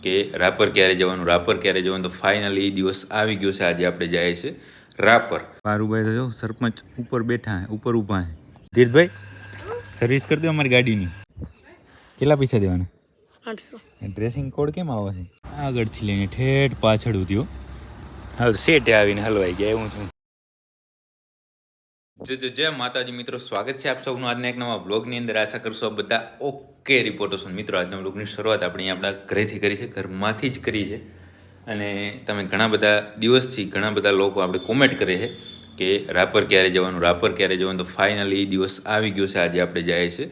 કે રાપર ક્યારે જવાનું તો ફાઇનલી એ દિવસ આવી ગયો છે. આજે આપણે જાય છે રાપર. પારુભાઈ તો જો સરપંચ ઉપર બેઠા ઉપર ઊભા છે. ધીરભાઈ સર્વિસ કરી દો અમારી ગાડીની. કેટલા પૈસા દેવાના? 800. ડ્રેસિંગ કોડ કેમ આવે છે? આગળથી લઈને ઠેઠ પાછળ ઉધ્યો. હવે સેટે આવીને હલવાઈ ગયા એવું છું. જય માતાજી મિત્રો, સ્વાગત છે આપ સૌનું આજના એક નવા બ્લોગની અંદર. આશા કરશો બધા ઓકે રિપોર્ટો છો. મિત્રો આજના બ્લોગની શરૂઆત આપણે આપણા ઘરેથી કરી છે, ઘરમાંથી જ કરી છે. અને તમે ઘણા બધા દિવસથી ઘણા બધા લોકો આપણે કોમેન્ટ કરે છે કે રાપર ક્યારે જવાનું તો ફાઇનલી એ દિવસ આવી ગયો છે. આજે આપણે જાય છે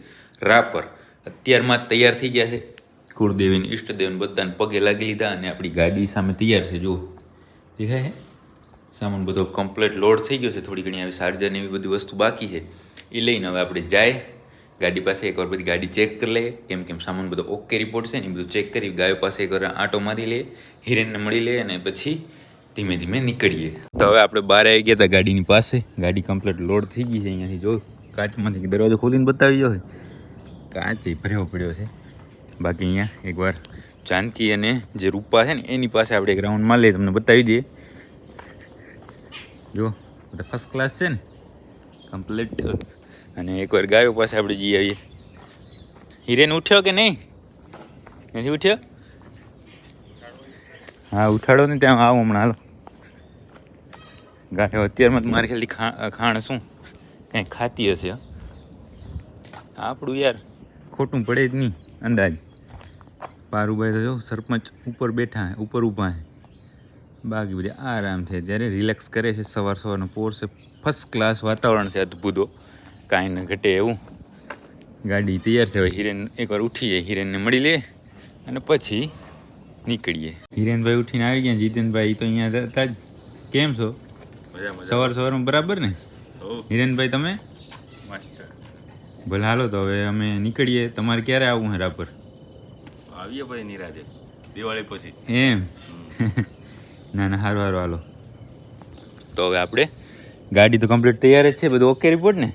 રાપર. અત્યારમાં જ તૈયાર થઈ ગયા છે. કુળદેવીને ઈષ્ટદેવને બધાને પગે લાગી લીધા અને આપણી ગાડી સામે તૈયાર છે. જુઓ દેખાય છે, સામાન બધો કમ્પ્લીટ લોડ થઈ ગયો છે. થોડી ઘણી આવી ચાર્જર એવી બધી વસ્તુ બાકી છે. એ લઈને હવે આપણે જાય ગાડી પાસે. એકવાર બધી ગાડી ચેક કરી લઈએ, કેમ સામાન બધો ઓકે રિપોર્ટ છે ને એ બધું ચેક કરી ગાયો પાસે એકવાર આંટો મારી લઈએ, હિરેનને મળી લઈએ અને પછી ધીમે ધીમે નીકળીએ. તો હવે આપણે બહાર આવી ગયા હતા ગાડીની પાસે. ગાડી કમ્પ્લીટ લોડ થઈ ગઈ છે. અહીંયાથી જો કાચમાંથી દરવાજો ખોલીને બતાવી ગયો છે. કાચ ભર્યો પડ્યો છે. બાકી અહીંયા એકવાર જાનકી અને જે રૂપા છે ને એની પાસે આપણે એક રાઉન્ડમાં લઈએ, તમને બતાવી દઈએ. જો બધા ફર્સ્ટ ક્લાસ છે ને કમ્પ્લીટ. અને એકવાર ગાયો પાસે આપણે જઈ આવીએ. હિરેન ઉઠ્યો કે નહીં? નથી ઉઠ્યો? હા ઉઠાડો ને, ત્યાં આવો હમણાં. હાલો ગાયો અત્યારમાં તો મારી ખ્યાલથી ખાણ શું કંઈ ખાતી હશે. આપણું યાર ખોટું પડે જ નહીં અંદાજ. પારુભાઈ તો જો સરપંચ ઉપર બેઠા ઉપર ઊભા છે. બાકી બધી આરામ છે, જ્યારે રિલેક્સ કરે છે. સવારનો પોર છે, ફર્સ્ટ ક્લાસ વાતાવરણ છે, અદ્ભુતો કાંઈ ન ઘટે એવું. ગાડી તૈયાર છે. હવે હિરેન એકવાર ઉઠી જાય, હિરેનને મળી લે અને પછી નીકળીએ. હિરેનભાઈ ઉઠીને આવી ગયા. જીતેનભાઈ તો અહીંયા હતા જ. કેમ છો? સવારમાં બરાબર ને હિરેનભાઈ? તમે ભલે હાલો તો હવે અમે નીકળીએ. તમારે ક્યારે આવવું છે રાપર? આવીએ પછી નિરાજે દિવાળી પછી. એમ ના સારું હાલો. તો હવે આપણે ગાડી તો કમ્પ્લીટ તૈયાર જ છે, બધું ઓકે રિપોર્ટ ને.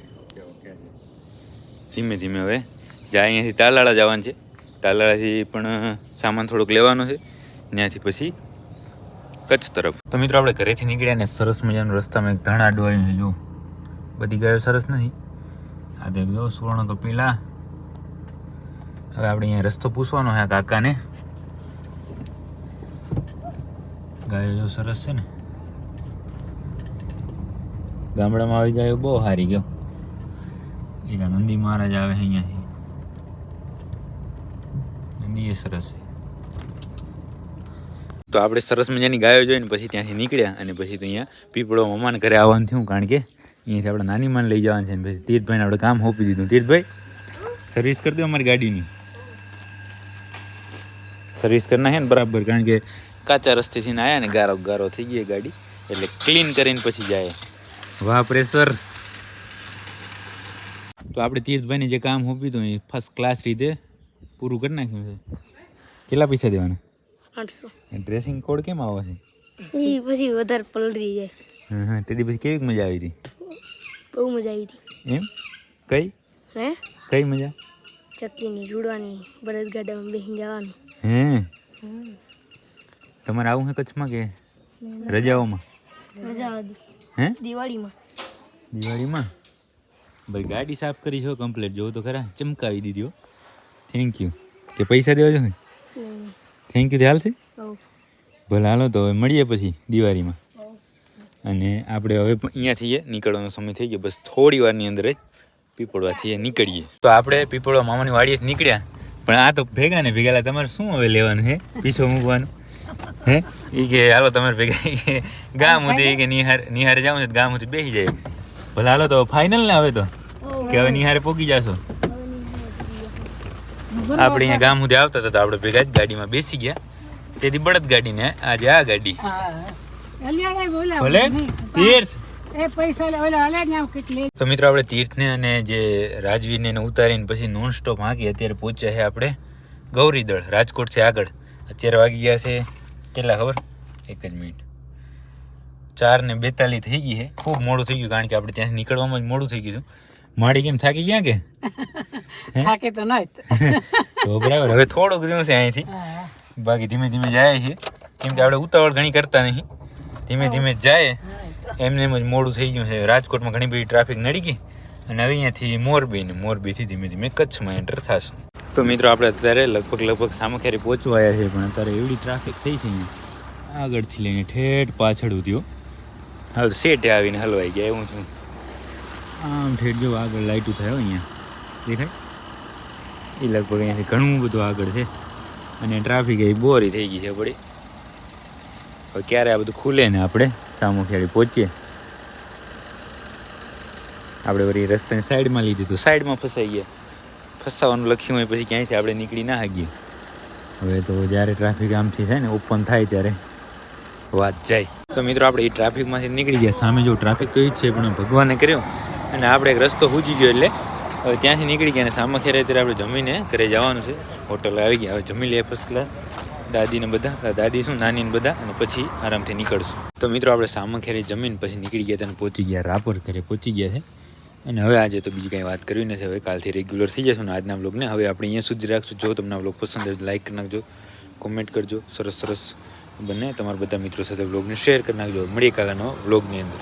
ધીમે ધીમે હવે જાય. અહીંયાથી તાલાળા જવાનું છે. તાલાળાથી પણ સામાન થોડોક લેવાનો છે. ત્યાંથી પછી કચ્છ તરફ. તો મિત્રો આપણે ઘરેથી નીકળ્યા ને સરસ મજાનો રસ્તામાં એક ધાણા ડોવાયું છે. જો બધી ગાયો સરસ નથી. આ દેખ જો સુવર્ણ તો પેલા. હવે આપણે અહીંયા રસ્તો પૂછવાનો છે આ કાકાને. ગાયો જો સરસ છે ને. ગામડામાં આવી ગાયો બહુ સારી ગયો. એક નંદી મહારાજ આવે છે અહીંયાથી. નંદી એ સરસ છે. તો આપણે સરસ મજાની ગાયો જોઈને પછી ત્યાંથી નીકળ્યા અને પછી તો અહીંયા પીપળો મમ્માને ઘરે આવવાનું થયું, કારણ કે અહીંયાથી આપણે નાની માને લઈ જવાનું છે. ને પછી તીર્થભાઈને આપણે કામ સોંપી દીધું. તીર્થભાઈ સર્વિસ કરી દો અમારી ગાડીની. સર્વિસ કરના છે ને બરાબર, કારણ કે કાચા રસ્તેથી આવ્યા ને ગારો થઈ ગઈ ગાડી, એટલે ક્લીન કરીને પછી જાય. વાહ પ્રેશર. તો આપણે તીર્થભાઈને જે કામ સોંપ્યું હતું એ ફર્સ્ટ ક્લાસ રીતે પૂરું કરી નાખ્યું છે. કેટલા પૈસા દેવાના? 800. ડ્રેસિંગ કોડ કેમ આવે છે? પછી વધારે પલળી જાય. હા તેથી પછી કેવી મજા આવી હતી? બહુ મજા આવી હતી. એમ કઈ મજા? ચક્કીની જોડવાની, બળદગાડામાં બેસી જવાનું. તમારે આવું છે કચ્છમાં કે રજાઓમાં? દિવાળીમાં ભાઈ ગાડી સાફ કરી છો કમ્પ્લીટ. જોવો તો ખરા, ચમકાવી દીધી હો. Thank you. કે પૈસા દેવા છો ને? Thank you. હાલ છે ભલે હાલો. તો હવે મળીએ પછી દિવાળીમાં. અને આપણે હવે અહીંયાથી નીકળવાનો સમય થઈ ગયો. બસ થોડી વારની અંદર જ પીપળવાથી નીકળીએ. તો આપણે પીપળવા મામાની વાડીએ નીકળ્યા, પણ આ તો ભેગા ને ભેગા. તમારે શું હવે લેવાનું છે? પીછો મૂકવાનું હે? એ કે હાલો તમારે ભેગા ગામ સુધી કે નિહારે જવું છે, ગામ સુધી બેસી જાય. ભલે હાલો તો ફાઇનલ ને હવે તો કે હવે નિહારે પોકી જશો. આપણે અહીંયા ગામ સુધી આવતા હતા તો આપણે ભેગા જ ગાડીમાં બેસી ગયા. તેથી બળદ ગાડી ને આજે આ ગાડી. ભલે તીર્થ તો મિત્રો આપણે તીર્થને અને જે રાજવીરને ઉતારીને પછી નોન સ્ટોપ હાંકી અત્યારે પહોંચ્યા છે આપણે ગૌરીદળ, રાજકોટથી આગળ. અત્યારે વાગી ગયા છે કેટલા ખબર? 1 જ મિનિટ 4:42 થઈ ગઈ છે. ખૂબ મોડું થઈ ગયું, કારણ કે આપણે ત્યાંથી નીકળવામાં જ મોડું થઈ ગયું. માડી કેમ થાકી ગયા કે? થાકે તો નહીં તો બરાબર. હવે થોડુંક રહ્યું છે અહીંથી બાકી ધીમે ધીમે જાય છે કેમ કે આપણે ઉતાવળ ઘણી કરતા નહીં, ધીમે ધીમે જાય. એમને એમ જ મોડું થઈ ગયું છે. રાજકોટમાં ઘણી બધી ટ્રાફિક નડી ગઈ અને હવે અહીંયાથી મોરબીથી ધીમે ધીમે કચ્છમાં એન્ટર થશું. તો મિત્રો આપણે અત્યારે લગભગ સામખિયારી પહોંચવા આવ્યા છે, પણ અત્યારે એવડી ટ્રાફિક થઈ છે અહીંયા આગળથી લઈને ઠેઠ પાછળ ઉધ્યો. હવે સેટે આવીને હલવાઈ ગયા એવું છું. આમ ઠેઠ જો આગળ લાઇટું થાય અહીંયા દેખાય એ લગભગ અહીંયાથી ઘણું બધું આગળ છે અને ટ્રાફિક એ બોરી થઈ ગઈ છે પડી. હવે ક્યારે આ બધું ખુલે ને આપણે સામખિયાળી પહોંચીએ. આપણે વળી રસ્તાની સાઈડમાં લીધી તો સાઈડમાં ફસાઈ ગયા. ફસાવાનું લખ્યું હોય પછી ક્યાંયથી આપણે નીકળી ના શકીએ. હવે તો જ્યારે ટ્રાફિક આમથી થાય ને ઓપન થાય ત્યારે વાત જાય. તો મિત્રો આપણે એ ટ્રાફિકમાંથી નીકળી ગયા. સામે જો ટ્રાફિક તો એ જ છે પણ ભગવાને કર્યો અને આપણે એક રસ્તો સૂચી ગયો એટલે હવે ત્યાંથી નીકળી ગયા. અને સામખિયારી ત્યારે આપણે જમીને ઘરે જવાનું છે. હોટલ આવી ગયા, હવે જમી લઈએ ફર્સ્ટ ક્લાસ. દાદીને બધા, દાદી શું નાનીને બધા, અને પછી આરામથી નીકળશું. તો મિત્રો આપણે સામખિયારી જમીન પછી નીકળી ગયા અને પહોંચી ગયા રાપર. ઘરે પહોંચી ગયા છે અને હવે આજે તો બીજી કાંઈ વાત કરવી નથી. હવે કાલથી રેગ્યુલર થઈ જશું ને આજના બ્લોગને હવે આપણે અહીંયા સુધી રાખશું. જો તમને આ બ્લોગ પસંદ આવે તો લાઈક કરી નાખજો, કોમેન્ટ કરજો, સરસ બંને તમારા બધા મિત્રો સાથે બ્લોગને શેર કરી નાખજો. મળીએ કાલના બ્લોગની અંદર.